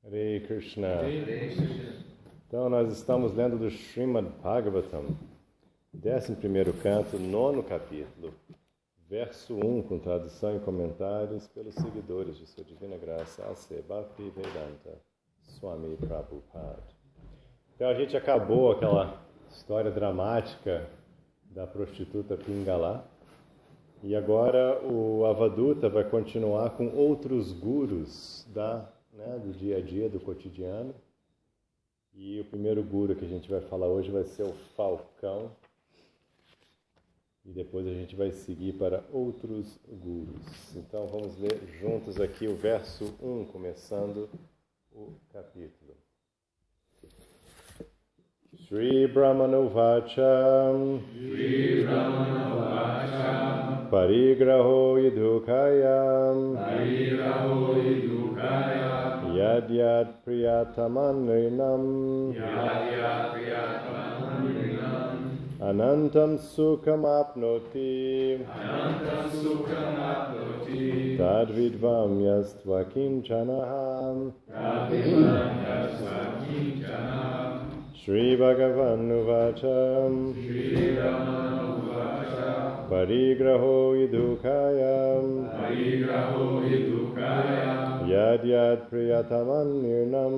Hare Krishna. Então nós estamos lendo do Srimad Bhagavatam, 11º canto, 9º capítulo, verso 1, com tradução e comentários pelos seguidores de Sua Divina Graça, A.C. Bhaktivedanta Swami Prabhupada. Então a gente acabou aquela história dramática da prostituta Pingala, e agora o Avaduta vai continuar com outros gurus do dia a dia, do cotidiano. E o primeiro guru que a gente vai falar hoje vai ser o Falcão. E depois a gente vai seguir para outros gurus. Então vamos ler juntos aqui o verso 1, começando o capítulo. Shri Brahmanovacha Parigraho idukayam Yad yad priyatamanrinam Anantam sukham apnoti Tadvidvam yastva kinchanaham Shri Bhagavan Uvacham Parigraho idukayam Yad yad priyataman nirnam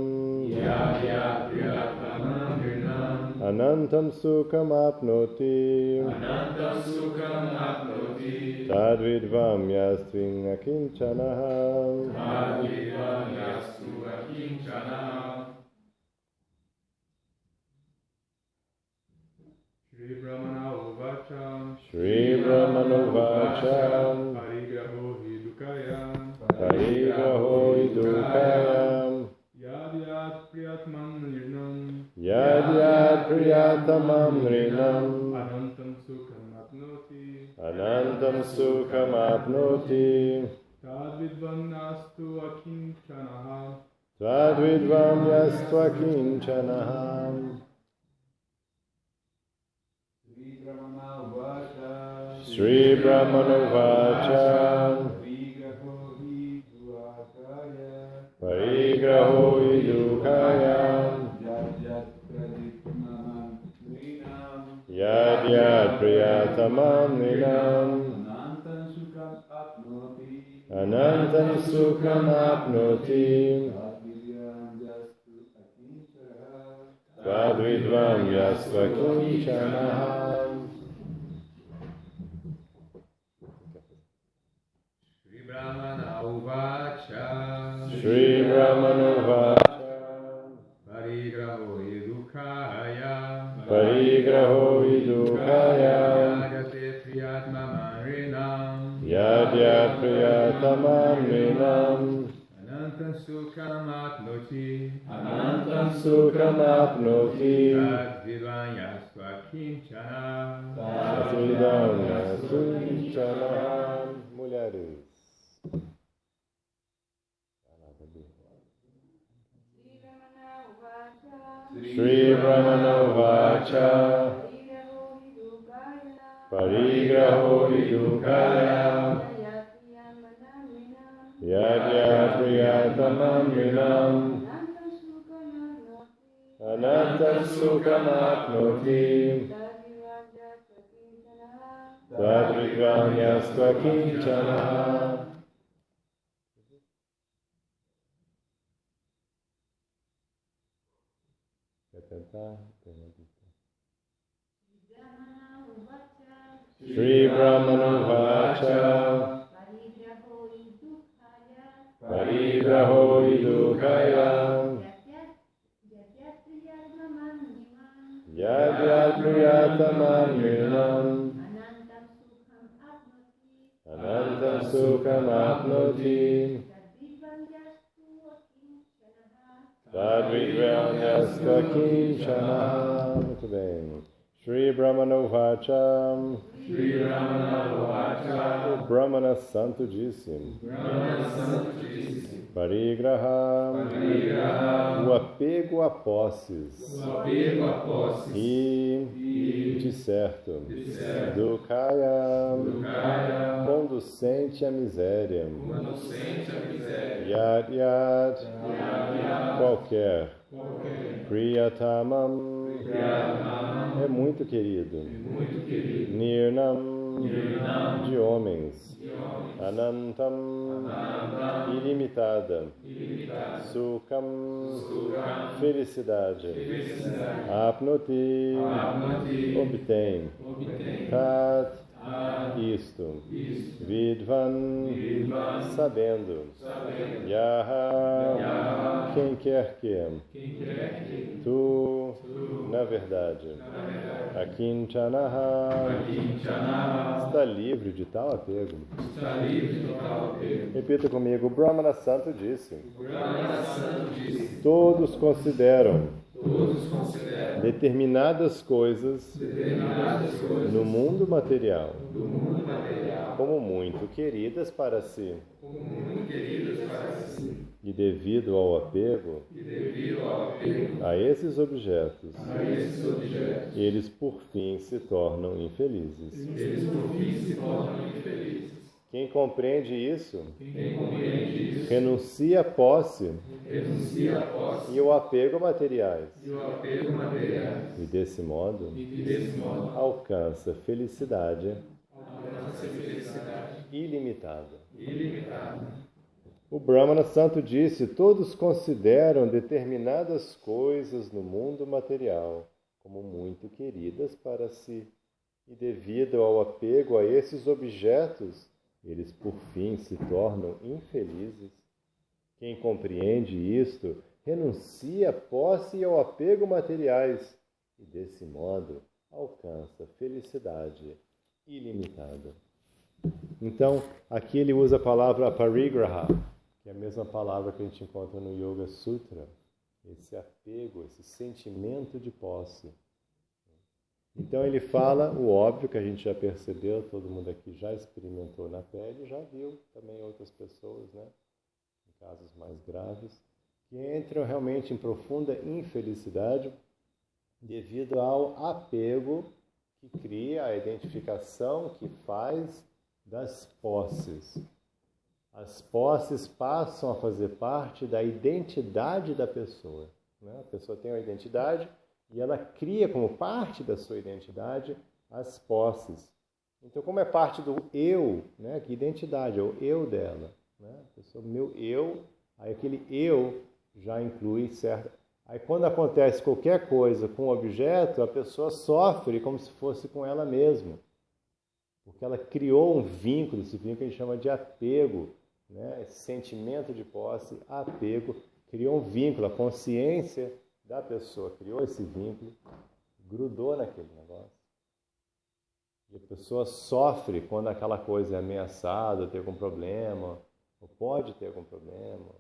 Anantam sukham apnoti Tadvidvam yastving akinchanaham Shri Brahmana Uvacha Shri Brahmanovacha Parigraho Parigraho idukayam Yad yad priyatman nirnam Yad yad priyatamam nrinam Anantam sukham apnoti Anantam sukham apnoti Tadvidvam nastu akinchanaha Tadvidvam yastva kinchanaham Shri Brahmanovacha Parigraho idukayam Yad yad priyatamam nrinam Anantam sukham apnoti Tadvidvam yastva kinchanaham Shri Brahmana Uvacha Shri Brahmanovacha Parigraho idukaya Parigraho idukayam Yagate priyatma marinam Yad yad priyatamam nrinam Anantam sukham apnoti Anantam sukham apnoti Tadvidvam yastva kinchana Tadvidvam yastva kinchanaham. Mulheres. Shri Brahmanovacha Parigraho idukayam Yad yad priyatamam nrinam Anantam sukham apnoti Tadvidvam yastva kinchanaham. Quer tentar? Shri Brahmanovacha Parigraho idukayam Yad yad priyatamam nrinam Anantam sukham apnoti Tadvidvam yastva kinchanaham. Muito bem. Shri Brahmanovacha Shri Ramana Uvacha. O Brahmana Santo disse. Parigraha. O apego a posses. E, de certo, Dukkaya, conducente à miséria. Yad Yad, qualquer. Priyatamam, é muito querido. Nirnam, de homens. Anantam, ilimitada. Sukham, felicidade. Apnoti, obtém. Tat, isto. Vidvan, sabendo. Yaha, quem quer que. Tu, na verdade. Akinchanaha, está livre de tal apego. Repita comigo. O Brahmana Santo disse. Todos consideram determinadas coisas no mundo material como muito queridas para si. E devido ao apego a esses objetos, eles por fim se tornam infelizes. Quem compreende isso, renuncia à posse e o apego a materiais. E desse modo, alcança felicidade ilimitada. O Brahmana Santo disse, todos consideram determinadas coisas no mundo material como muito queridas para si. E devido ao apego a esses objetos, eles por fim se tornam infelizes. Quem compreende isto, renuncia à posse e ao apego materiais, e desse modo alcança felicidade ilimitada. Então, aqui ele usa a palavra parigraha, que é a mesma palavra que a gente encontra no Yoga Sutra. Esse apego, esse sentimento de posse. Então ele fala o óbvio que a gente já percebeu, todo mundo aqui já experimentou na pele, já viu também outras pessoas, né, em casos mais graves, que entram realmente em profunda infelicidade devido ao apego que cria a identificação que faz das posses. As posses passam a fazer parte da identidade da pessoa, né? A pessoa tem uma identidade e ela cria como parte da sua identidade as posses. Então, como é parte do eu, né? Que identidade? É o eu dela, né? A pessoa, meu eu, aí aquele eu já inclui certa... Aí quando acontece qualquer coisa com o objeto, a pessoa sofre como se fosse com ela mesma. Porque ela criou um vínculo, esse vínculo que a gente chama de apego, né? Esse sentimento de posse, apego, criou um vínculo, a consciência da pessoa criou esse vínculo, grudou naquele negócio. E a pessoa sofre quando aquela coisa é ameaçada, tem algum problema, ou pode ter algum problema.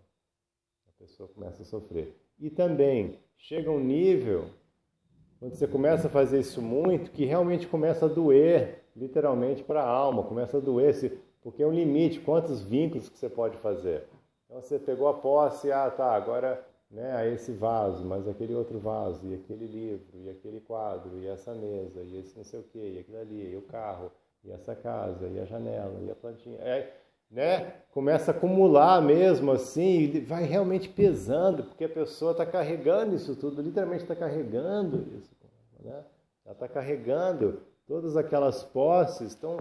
A pessoa começa a sofrer. E também chega um nível, quando você começa a fazer isso muito, que realmente começa a doer, literalmente, para a alma, começa a doer, porque é um limite, quantos vínculos que você pode fazer. Então você pegou a posse, agora, né, esse vaso, mas aquele outro vaso, e aquele livro, e aquele quadro, e essa mesa, e esse não sei o quê, e aquilo ali, e o carro, e essa casa, e a janela, e a plantinha. Né? Começa a acumular mesmo assim, e vai realmente pesando, porque a pessoa está carregando isso tudo, literalmente está carregando isso, né? Ela está carregando todas aquelas posses, estão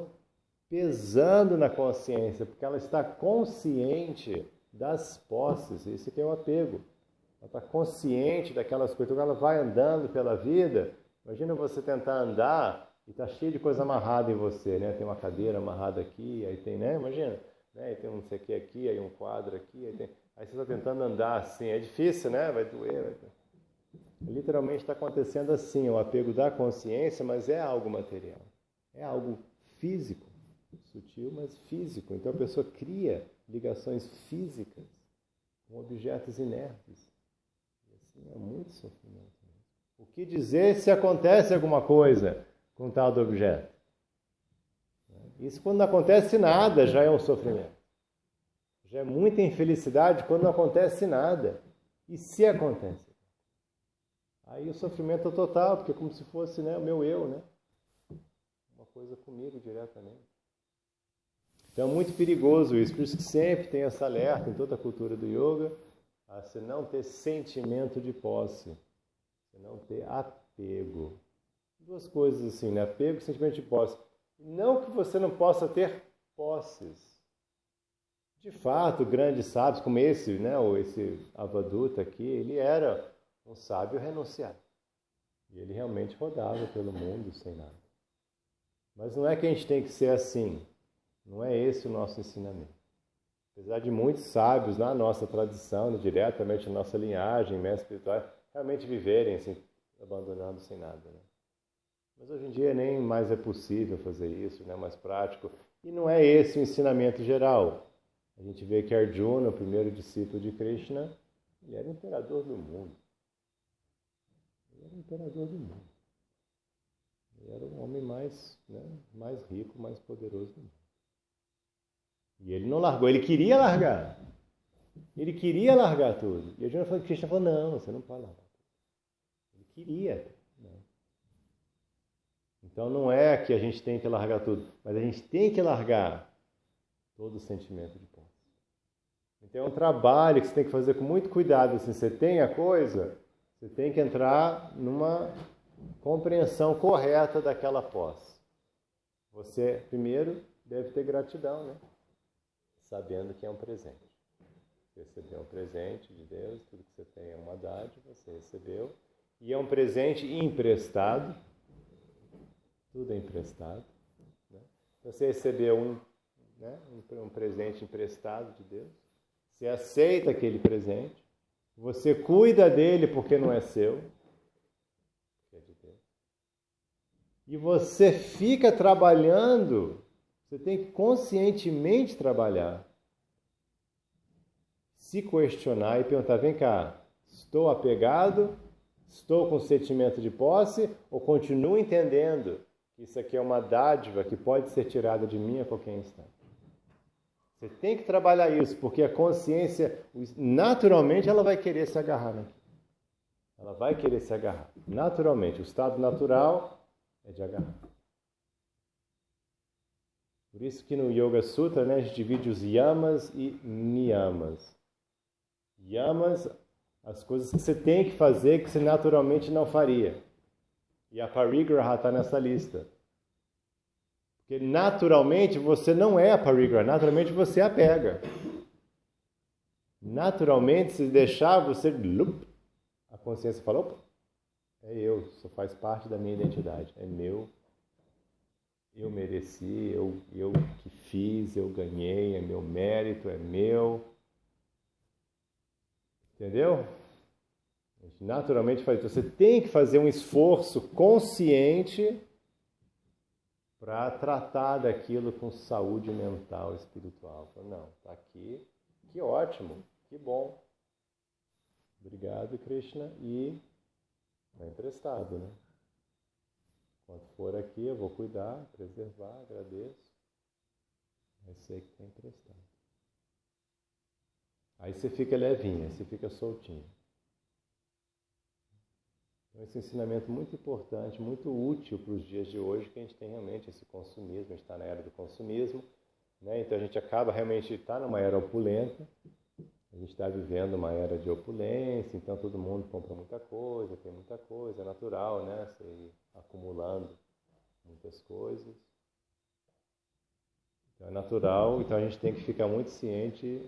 pesando na consciência, porque ela está consciente das posses, isso que é o apego. Ela está consciente daquelas coisas, então ela vai andando pela vida. Imagina você tentar andar e está cheio de coisa amarrada em você, né? Tem uma cadeira amarrada aqui, aí tem, né? Imagina. Né? Tem um não sei o que aqui, aí um quadro aqui, aí você está tentando andar assim, é difícil, né? Vai doer. Literalmente está acontecendo assim, o apego da consciência, mas é algo material, é algo físico, sutil, mas físico. Então a pessoa cria ligações físicas com objetos inertes. E assim é muito sofrimento. O que dizer se acontece alguma coisa com tal do objeto? Isso quando não acontece nada já é um sofrimento. Já é muita infelicidade quando não acontece nada. E se acontece? Aí o sofrimento é total, porque é como se fosse, né, o meu eu, né? Uma coisa comigo diretamente. Então é muito perigoso isso, por isso que sempre tem essa alerta em toda a cultura do yoga, a você não ter sentimento de posse, você não ter apego. Duas coisas assim, né? Apego e sentimento de posse. Não que você não possa ter posses. De fato, grandes sábios como esse, né, ou esse Avaduta aqui, ele era um sábio renunciado. E ele realmente rodava pelo mundo sem nada. Mas não é que a gente tem que ser assim. Não é esse o nosso ensinamento. Apesar de muitos sábios na nossa tradição, diretamente na nossa linhagem, mestres espirituais, realmente viverem assim, abandonando sem nada. Né? Mas hoje em dia nem mais é possível fazer isso, não é mais prático. E não é esse o ensinamento geral. A gente vê que Arjuna, o primeiro discípulo de Krishna, ele era o imperador do mundo. Ele era o imperador do mundo. Ele era o homem mais, né, mais rico, mais poderoso do mundo. E ele não largou, ele queria largar. Ele queria largar tudo. E Arjuna falou, Krishna falou, não, você não pode largar tudo. Ele queria. Não. Então não é que a gente tem que largar tudo, mas a gente tem que largar todo o sentimento de posse. Então é um trabalho que você tem que fazer com muito cuidado. Assim, você tem a coisa, você tem que entrar numa compreensão correta daquela posse. Você, primeiro, deve ter gratidão, né? Sabendo que é um presente. Você recebeu um presente de Deus, tudo que você tem é uma dádiva, você recebeu. E é um presente emprestado. Tudo é emprestado. Né? Então você recebeu um presente emprestado de Deus. Você aceita aquele presente. Você cuida dele porque não é seu. É de Deus. E você fica trabalhando. Você tem que conscientemente trabalhar. Se questionar e perguntar, vem cá, estou apegado? Estou com sentimento de posse? Ou continuo entendendo que isso aqui é uma dádiva que pode ser tirada de mim a qualquer instante? Você tem que trabalhar isso, porque a consciência, naturalmente, ela vai querer se agarrar naquilo. Ela vai querer se agarrar. Naturalmente, o estado natural é de agarrar. Por isso que no Yoga Sutra, né, a gente divide os yamas e niyamas. Yamas, as coisas que você tem que fazer que você naturalmente não faria. E a parigraha está nessa lista. Porque naturalmente você não é a parigraha, naturalmente você apega. Naturalmente, se deixar, você... A consciência fala, opa, é eu, isso faz parte da minha identidade, é meu. Eu mereci, eu que fiz, eu ganhei, é meu mérito, é meu. Entendeu? A gente naturalmente faz isso. Você tem que fazer um esforço consciente para tratar daquilo com saúde mental e espiritual. Não, está aqui, que ótimo, que bom. Obrigado, Krishna. E é emprestado, né? Quando for aqui, eu vou cuidar, preservar, agradeço. Mas sei que está emprestado. Aí você fica levinho, aí você fica soltinho. Então, esse ensinamento muito importante, muito útil para os dias de hoje, que a gente tem realmente esse consumismo, a gente está na era do consumismo, né? Então a gente acaba realmente estar numa era opulenta, a gente está vivendo uma era de opulência, então todo mundo compra muita coisa, tem muita coisa, é natural, né? Você ir acumulando muitas coisas. Então é natural, então a gente tem que ficar muito ciente,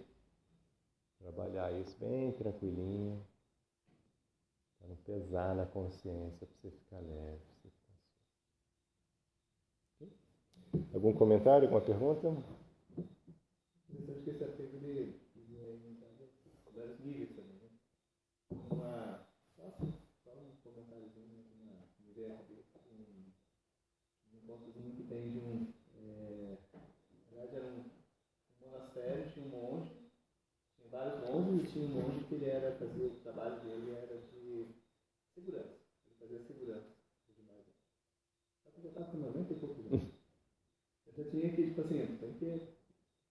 trabalhar isso bem tranquilinho, para não pesar na consciência, para você ficar leve. Você ficar... Algum comentário, alguma pergunta? Eu acho que esse apego ele é vários níveis também, né? Só um comentáriozinho, uma ideia um pontozinho que tem de na verdade era um monastério, tinha um monge, tinha vários monges e tinha um monge que fazia o trabalho dele era de segurança, ele fazia segurança. Só que já estava com 90 e poucos anos. já tinha que, tipo assim, tem que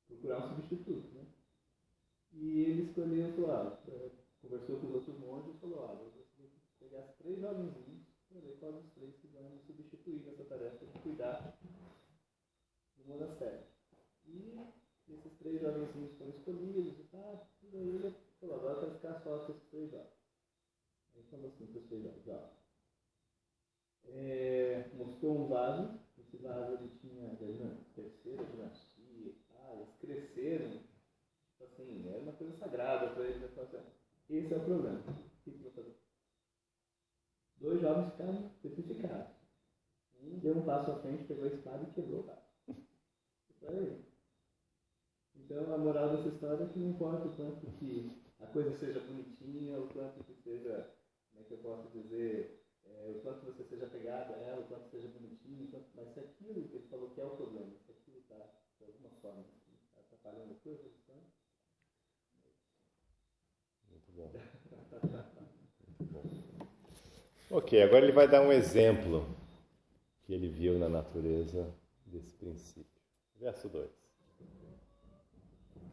procurar um substituto, né? E ele escolheu, conversou com os outros monges e falou, você tem que pegar 3 jovenzinhos para ver qual dos 3 que vão me substituir nessa tarefa de cuidar do monastério. E esses 3 jovenzinhos foram escolhidos e tal, e daí ele falou, agora eu quero ficar só com esses 3 jovens. Aí falou assim para os 3 jovens, mostrou um vaso, esse vaso ele tinha terceira dinastia, eles cresceram, tipo assim, era uma coisa sagrada para eles, assim, esse é o problema, o que eu vou fazer? 2 jovens ficaram petrificados, um deu um passo à frente, pegou a espada e quebrou o vaso. Isso aí. Então a moral dessa história é que não importa o quanto que a coisa seja bonitinha, o quanto que seja, como é que eu posso dizer, o quanto você seja pegado a ela, o quanto seja bonitinho, mas se aquilo que ele falou que é o problema, se aquilo está, de alguma forma, está atrapalhando a coisa, então... Muito bom. Muito bom. Ok, agora ele vai dar um exemplo que ele viu na natureza desse princípio. Verso 2.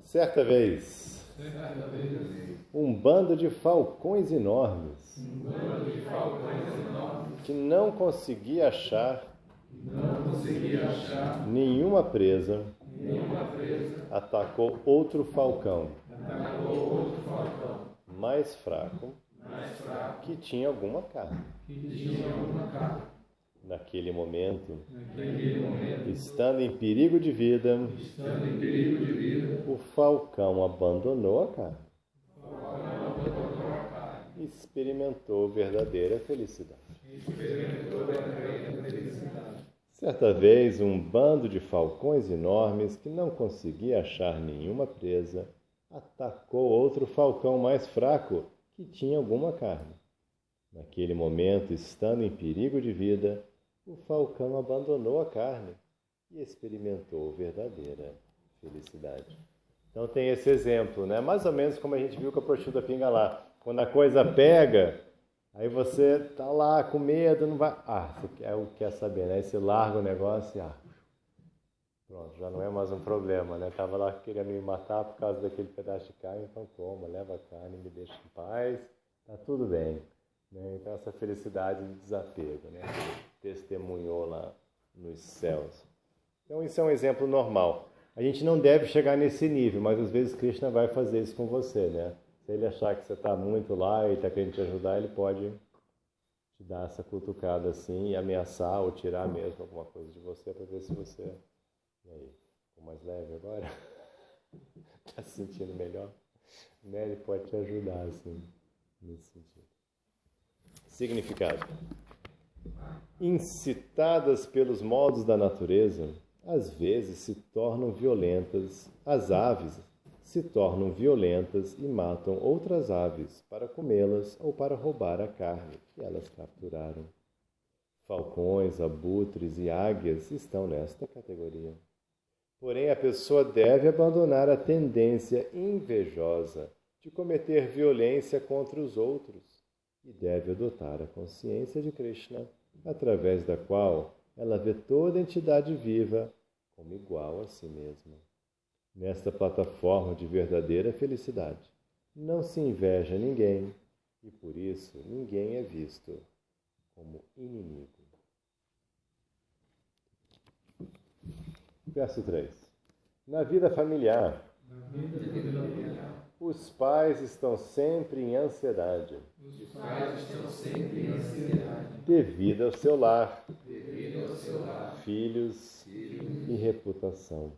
Certa vez, um bando de falcões enormes que não conseguia achar nenhuma presa atacou outro falcão mais fraco que tinha alguma carne. Naquele momento, estando em perigo de vida, o falcão abandonou a carne e experimentou verdadeira felicidade. Certa vez, um bando de falcões enormes que não conseguia achar nenhuma presa atacou outro falcão mais fraco que tinha alguma carne. Naquele momento, estando em perigo de vida, o falcão abandonou a carne e experimentou verdadeira felicidade. Então tem esse exemplo, né? Mais ou menos como a gente viu com a prostituta pinga lá. Quando a coisa pega, aí você tá lá com medo, não vai... você quer saber, né? Aí você larga o negócio e... pronto, já não é mais um problema, né? Tava lá querendo me matar por causa daquele pedaço de carne, então toma, leva a carne, me deixa em paz, tá tudo bem. Né? Então essa felicidade de desapego, né? Testemunhou lá nos céus. Então isso é um exemplo normal. A gente não deve chegar nesse nível, mas às vezes Krishna vai fazer isso com você, né? Se ele achar que você está muito lá e está querendo te ajudar, ele pode te dar essa cutucada assim e ameaçar ou tirar mesmo alguma coisa de você para ver se você... E aí, ficou mais leve agora? Está se sentindo melhor? Né? Ele pode te ajudar assim, nesse sentido. Significado. Incitadas pelos modos da natureza, às vezes se tornam violentas. As aves se tornam violentas e matam outras aves para comê-las ou para roubar a carne que elas capturaram. Falcões, abutres e águias estão nesta categoria. Porém, a pessoa deve abandonar a tendência invejosa de cometer violência contra os outros e deve adotar a consciência de Krishna, através da qual ela vê toda entidade viva como igual a si mesma. Nesta plataforma de verdadeira felicidade, não se inveja ninguém e, por isso, ninguém é visto como inimigo. Verso 3. Na vida familiar, os pais estão sempre em ansiedade. Devido ao seu lar, filhos e reputação.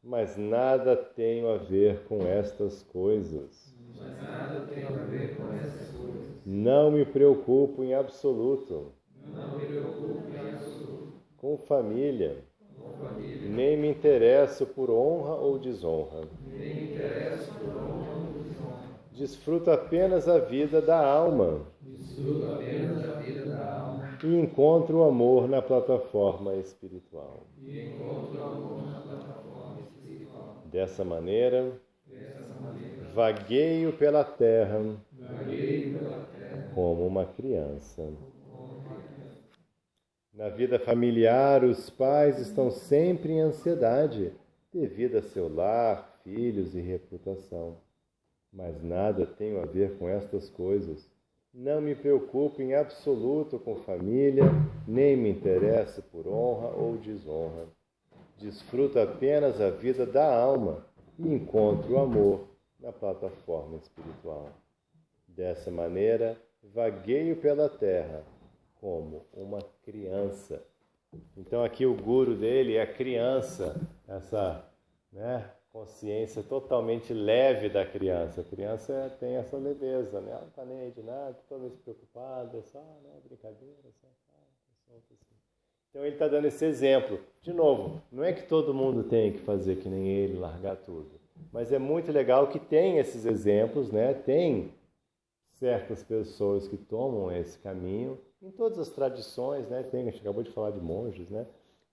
Mas nada tenho a ver com estas coisas. Não me preocupo em absoluto. Com família. Nem me interesso por honra ou desonra. Desfruto apenas a vida da alma. E encontro o amor na plataforma espiritual. Dessa maneira, vagueio pela terra como uma criança. Na vida familiar, os pais estão sempre em ansiedade, devido a seu lar, filhos e reputação. Mas nada tenho a ver com estas coisas. Não me preocupo em absoluto com família, nem me interesso por honra ou desonra. Desfruto apenas a vida da alma e encontro o amor na plataforma espiritual. Dessa maneira, vagueio pela terra como uma criança. Então aqui o guru dele é a criança, essa consciência totalmente leve da criança. A criança tem essa leveza, né? Ela não está nem aí de nada, totalmente preocupada, é só brincadeira, só solta assim. Então ele está dando esse exemplo. De novo, não é que todo mundo tem que fazer que nem ele, largar tudo. Mas é muito legal que tem esses exemplos, né? Tem certas pessoas que tomam esse caminho. Em todas as tradições, né? A gente acabou de falar de monges, né?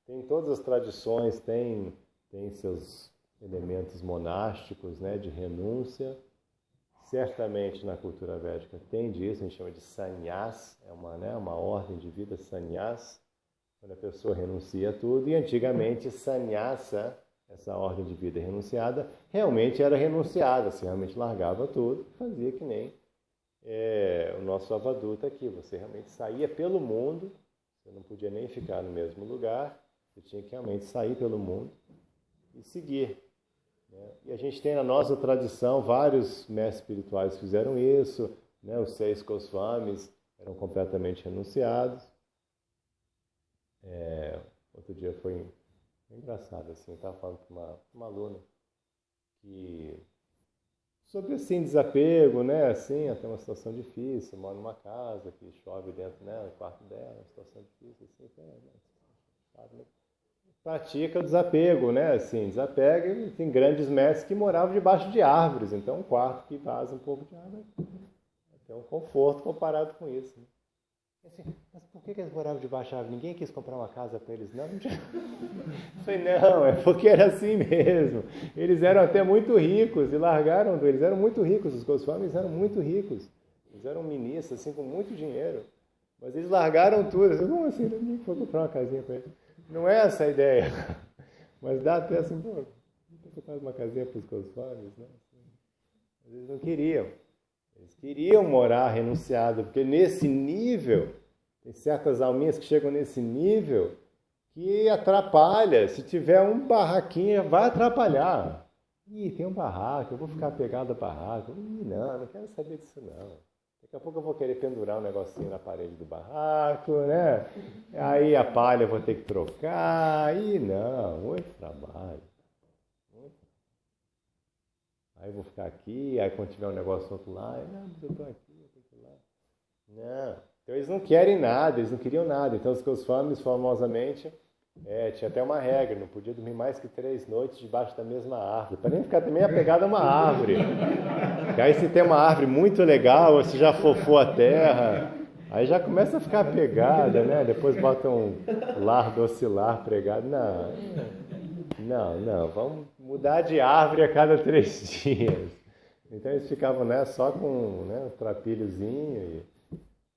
Tem todas as tradições, tem seus elementos monásticos, né? De renúncia. Certamente na cultura védica tem disso, a gente chama de sannyas, é uma ordem de vida, sannyas, quando a pessoa renuncia a tudo. E antigamente sannyasa, essa ordem de vida renunciada, realmente era renunciada, você realmente largava tudo, fazia que nem o nosso Avaduta aqui, você realmente saía pelo mundo, você não podia nem ficar no mesmo lugar, você tinha que realmente sair pelo mundo e seguir. Né? E a gente tem na nossa tradição, vários mestres espirituais fizeram isso, né? Os 6 Goswamis eram completamente renunciados. Outro dia foi engraçado, assim, eu estava falando com uma aluna que sobre, assim, desapego, né, assim, até uma situação difícil, mora numa casa que chove dentro, né, no quarto dela, uma situação difícil, assim, pratica o desapego, né, assim, desapega, e tem grandes mestres que moravam debaixo de árvores, então um quarto que vaza um pouco de árvore tem um conforto comparado com isso, né? Assim, mas por que eles moravam debaixo da árvore? Ninguém quis comprar uma casa para eles, não? Eu falei, não, é porque era assim mesmo. Eles eram até muito ricos e largaram, eles eram muito ricos, os Goswamis eram muito ricos. Eles eram ministros, assim, com muito dinheiro. Mas eles largaram tudo. Eu falei, como assim? Ninguém foi comprar uma casinha para eles. Não é essa a ideia. Mas dá até assim, pô, não comprar uma casinha para os Goswamis, né? Eles não queriam. Eles queriam morar renunciado, porque nesse nível, tem certas alminhas que chegam nesse nível que atrapalha. Se tiver um barraquinho, vai atrapalhar. Ih, tem um barraco, eu vou ficar pegado a barraco. Ih, não quero saber disso não. Daqui a pouco eu vou querer pendurar um negocinho na parede do barraco, né? Aí a palha eu vou ter que trocar. Ih, não, muito trabalho. Aí eu vou ficar aqui, aí quando tiver um negócio outro lá, não, mas eu estou aqui, eu tenho que ir lá. Não. Então eles não querem nada, eles não queriam nada. Então os Goswamis, famosamente, tinha até uma regra, não podia dormir mais que 3 noites debaixo da mesma árvore, para nem ficar também apegado a uma árvore. E aí se tem uma árvore muito legal, você já fofou a terra, aí já começa a ficar apegada, né? Depois bota um lar docilar pregado. Não, vamos mudar de árvore a cada 3 dias. Então eles ficavam, né, só com um trapilhozinho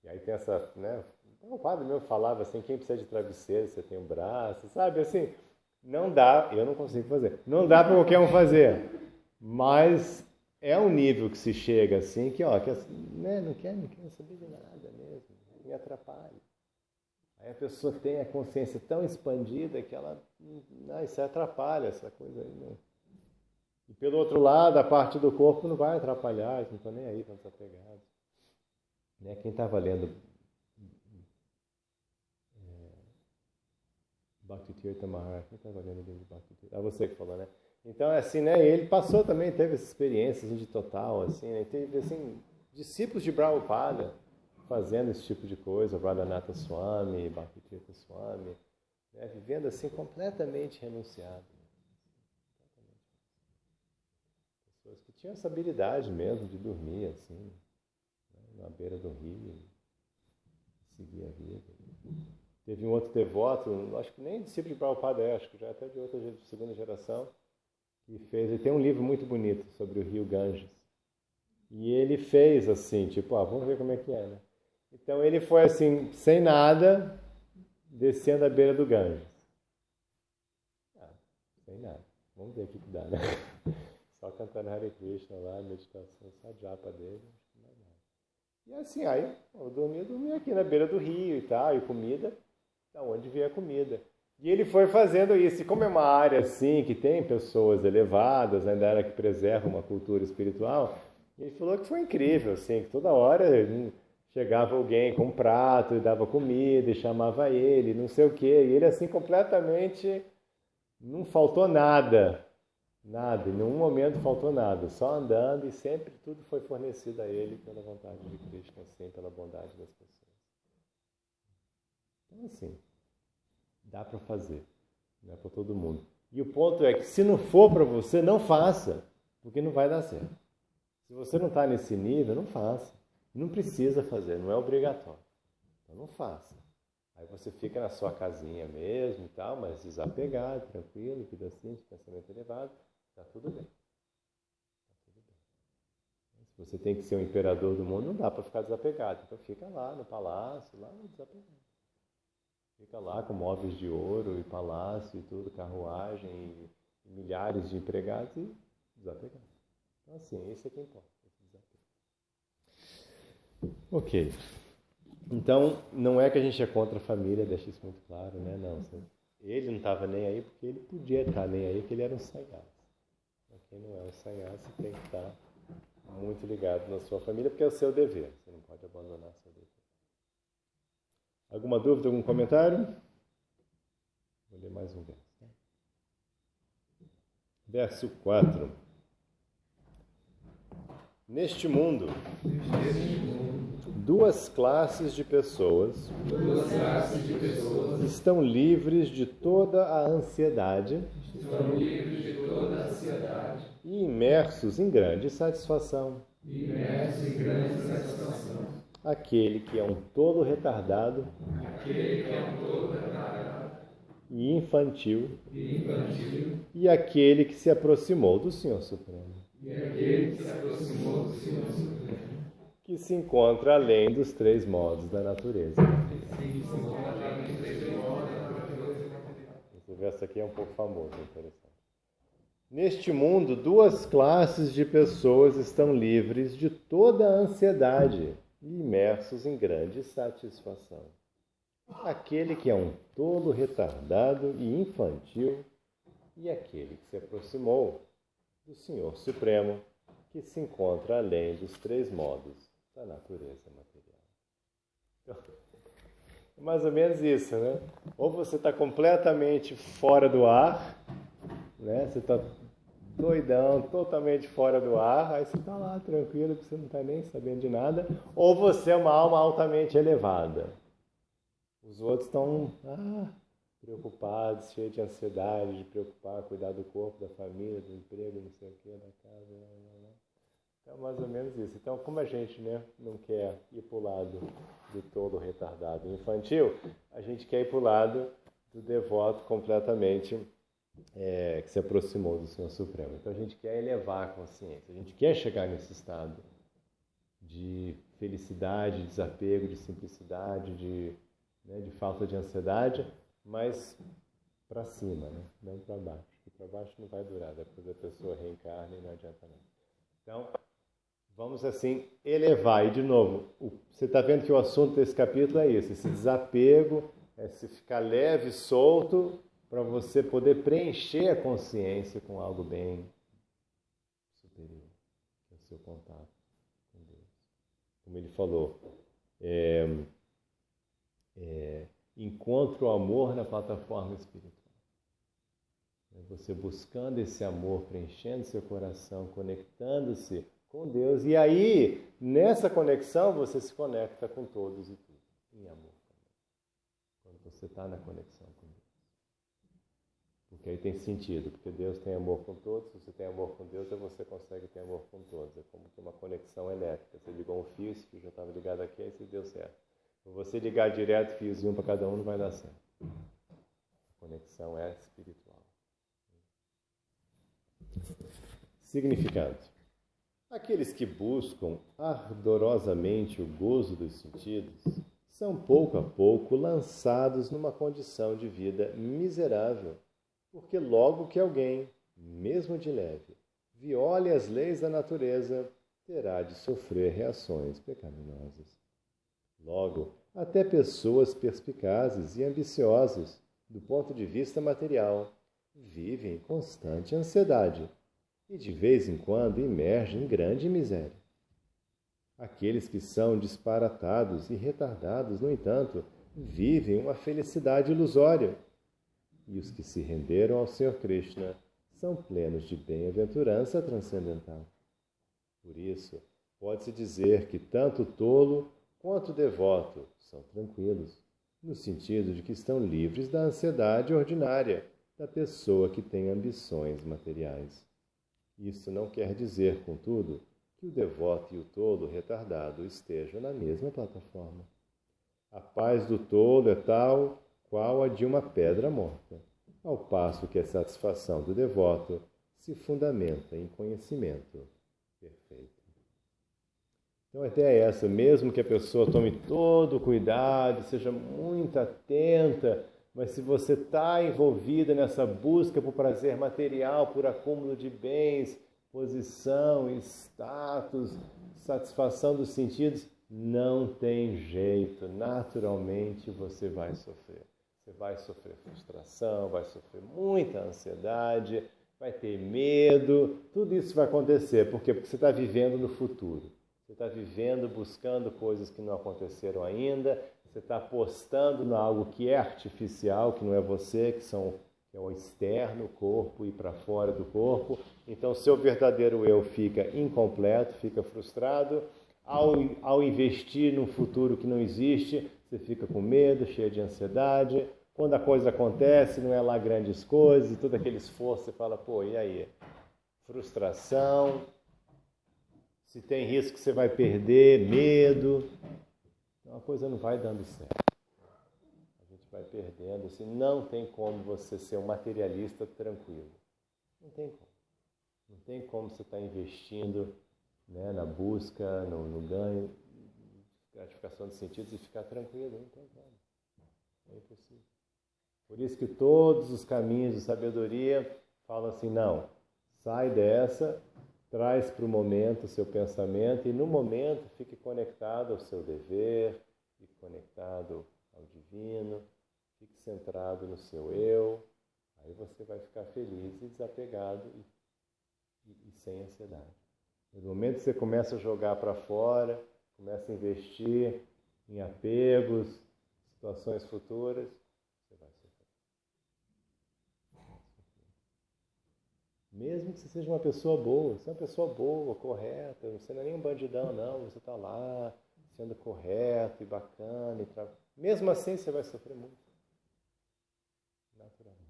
e aí tem essa, né, o padre meu falava assim, quem precisa de travesseiro, você tem um braço, sabe, assim, não dá, eu não consigo fazer, não dá para qualquer um fazer, mas é um nível que se chega assim, que né, não quer saber de nada mesmo, me atrapalha. Aí a pessoa tem a consciência tão expandida que ela, isso atrapalha essa coisa aí, né? E pelo outro lado, a parte do corpo não vai atrapalhar, eles não estão nem aí, estão desapegados. Né? Quem estava lendo Bhakti Tirtha Maharaj, quem estava lendo o livro de Bhakti Tirtha? Você que falou, né? Então, assim, né? Ele passou também, teve essa experiência assim, de total, assim, né? Teve, assim, discípulos de Prabhupada fazendo esse tipo de coisa, Radhanatha Swami, Bhakti Tirtha Swami, né? Vivendo assim completamente renunciado. Pessoas que tinham essa habilidade mesmo de dormir assim, né? Na beira do rio, seguir a vida. Teve um outro devoto, acho que nem discípulo de Prabhupada acho que já até de outra segunda geração, que fez, ele tem um livro muito bonito sobre o rio Ganges. E ele fez assim, tipo, vamos ver como é que é, né? Então ele foi assim, sem nada, descendo à beira do Ganges. Sem nada. Vamos ver o que dá, né? Só cantando Hare Krishna lá, meditação, só japa dele, não é nada. E assim, aí eu dormia aqui na beira do rio e tal, e comida, da onde vinha a comida. E ele foi fazendo isso, e como é uma área assim, que tem pessoas elevadas, ainda era que preserva uma cultura espiritual, ele falou que foi incrível, assim, que toda hora chegava alguém com um prato e dava comida e chamava ele, não sei o quê, e ele assim completamente, não faltou nada, em nenhum momento faltou nada, só andando e sempre tudo foi fornecido a ele pela vontade de Krishna, assim, pela bondade das pessoas. Então assim, dá para fazer, não é para todo mundo. E o ponto é que se não for para você, não faça, porque não vai dar certo. Se você não está nesse nível, não faça. Não precisa fazer, não é obrigatório. Então não faça. Aí você fica na sua casinha mesmo e tal, mas desapegado, tranquilo, vida simples, pensamento elevado, está tudo bem. Tá tudo bem. Se você tem que ser o imperador do mundo, não dá para ficar desapegado. Então fica lá no palácio, lá desapegado. Fica lá com móveis de ouro e palácio e tudo, carruagem e milhares de empregados e desapegado. Então assim, esse é que importa. Ok. Então, não é que a gente é contra a família, deixa isso muito claro, né? Não, ele não estava nem aí porque ele podia estar nem aí, porque ele era um sannyasi. Quem não é um sannyasi tem que estar muito ligado na sua família, porque é o seu dever. Você não pode abandonar o seu dever. Alguma dúvida, algum comentário? Vou ler mais um verso. Tá? Verso 4. Neste mundo, duas classes de pessoas estão livres de toda a ansiedade e imersos em grande satisfação. Aquele que é um tolo retardado e infantil e aquele que se aproximou do Senhor Supremo. Que se encontra além dos três modos da natureza. Esse verso aqui é um pouco famoso, interessante. Neste mundo, duas classes de pessoas estão livres de toda a ansiedade e imersos em grande satisfação. Aquele que é um tolo retardado e infantil e aquele que se aproximou do Senhor Supremo, que se encontra além dos três modos da natureza material. Então, é mais ou menos isso, né? Ou você está completamente fora do ar, né? Você está doidão, totalmente fora do ar, aí você está lá tranquilo, você não está nem sabendo de nada, ou você é uma alma altamente elevada. Os outros estão preocupados, cheios de ansiedade, de preocupar, cuidar do corpo, da família, do emprego, não sei o que, da casa, Então, mais ou menos isso. Então, como a gente, né, não quer ir para o lado do tolo retardado infantil, a gente quer ir para o lado do devoto completamente que se aproximou do Senhor Supremo. Então, a gente quer elevar a consciência, a gente quer chegar nesse estado de felicidade, de desapego, de simplicidade, de falta de ansiedade, mas para cima, né? Não para baixo. Porque para baixo não vai durar, depois a pessoa reencarna e não adianta nada. Então, vamos assim elevar. E de novo, você está vendo que o assunto desse capítulo é isso, esse desapego, se ficar leve, solto, para você poder preencher a consciência com algo bem superior, que é o seu contato com Deus. Como ele falou, encontre o amor na plataforma espiritual. Você buscando esse amor, preenchendo seu coração, conectando-se com Deus. E aí, nessa conexão, você se conecta com todos e tudo, em amor também. Quando você está na conexão com Deus. Porque aí tem sentido, porque Deus tem amor com todos, se você tem amor com Deus, aí você consegue ter amor com todos. É como que uma conexão elétrica. Você ligou um fio, esse fio já estava ligado aqui, aí deu certo. Se você ligar direto, fios um para cada um, não vai dar certo. A conexão é espiritual. Significado. Aqueles que buscam ardorosamente o gozo dos sentidos são pouco a pouco lançados numa condição de vida miserável, porque logo que alguém, mesmo de leve, viole as leis da natureza, terá de sofrer reações pecaminosas. Logo, até pessoas perspicazes e ambiciosas, do ponto de vista material, vivem em constante ansiedade e de vez em quando emergem em grande miséria. Aqueles que são disparatados e retardados, no entanto, vivem uma felicidade ilusória. E os que se renderam ao Senhor Krishna são plenos de bem-aventurança transcendental. Por isso, pode-se dizer que tanto o tolo quanto o devoto são tranquilos, no sentido de que estão livres da ansiedade ordinária da pessoa que tem ambições materiais. Isso não quer dizer, contudo, que o devoto e o tolo retardado estejam na mesma plataforma. A paz do tolo é tal qual a de uma pedra morta, ao passo que a satisfação do devoto se fundamenta em conhecimento perfeito. Então a ideia é essa, mesmo que a pessoa tome todo o cuidado, seja muito atenta, mas se você está envolvida nessa busca por prazer material, por acúmulo de bens, posição, status, satisfação dos sentidos, não tem jeito, naturalmente você vai sofrer. Você vai sofrer frustração, vai sofrer muita ansiedade, vai ter medo, tudo isso vai acontecer. Por quê? Porque você está vivendo no futuro. Você está vivendo, buscando coisas que não aconteceram ainda, você está apostando em algo que é artificial, que não é você, que é o externo, o corpo e para fora do corpo. Então, seu verdadeiro eu fica incompleto, fica frustrado. Ao investir num futuro que não existe, você fica com medo, cheio de ansiedade. Quando a coisa acontece, não é lá grandes coisas, e todo aquele esforço, você fala, pô, e aí? Frustração, se tem risco que você vai perder, medo. Então a coisa não vai dando certo. A gente vai perdendo, assim, não tem como você ser um materialista tranquilo. Não tem como. Não tem como você estar investindo, né, na busca, no ganho, gratificação de sentidos e ficar tranquilo. Não tem como. É impossível. Por isso que todos os caminhos de sabedoria falam assim, não, sai dessa, traz para o momento o seu pensamento e no momento fique conectado ao seu dever, fique conectado ao divino, fique centrado no seu eu, aí você vai ficar feliz e desapegado e sem ansiedade. No momento que você começa a jogar para fora, começa a investir em apegos, situações futuras, você vai sofrer. Mesmo que você seja uma pessoa boa, você é uma pessoa boa, correta, você não é nem um bandidão, não, você está lá sendo correto e bacana, mesmo assim você vai sofrer muito, naturalmente.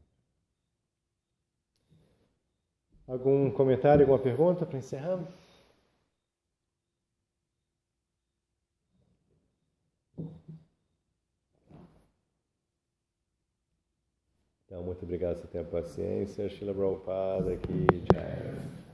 Algum comentário, alguma pergunta para encerrar? Então, muito obrigado por ter a paciência. Srila Prabhupada aqui, Jai.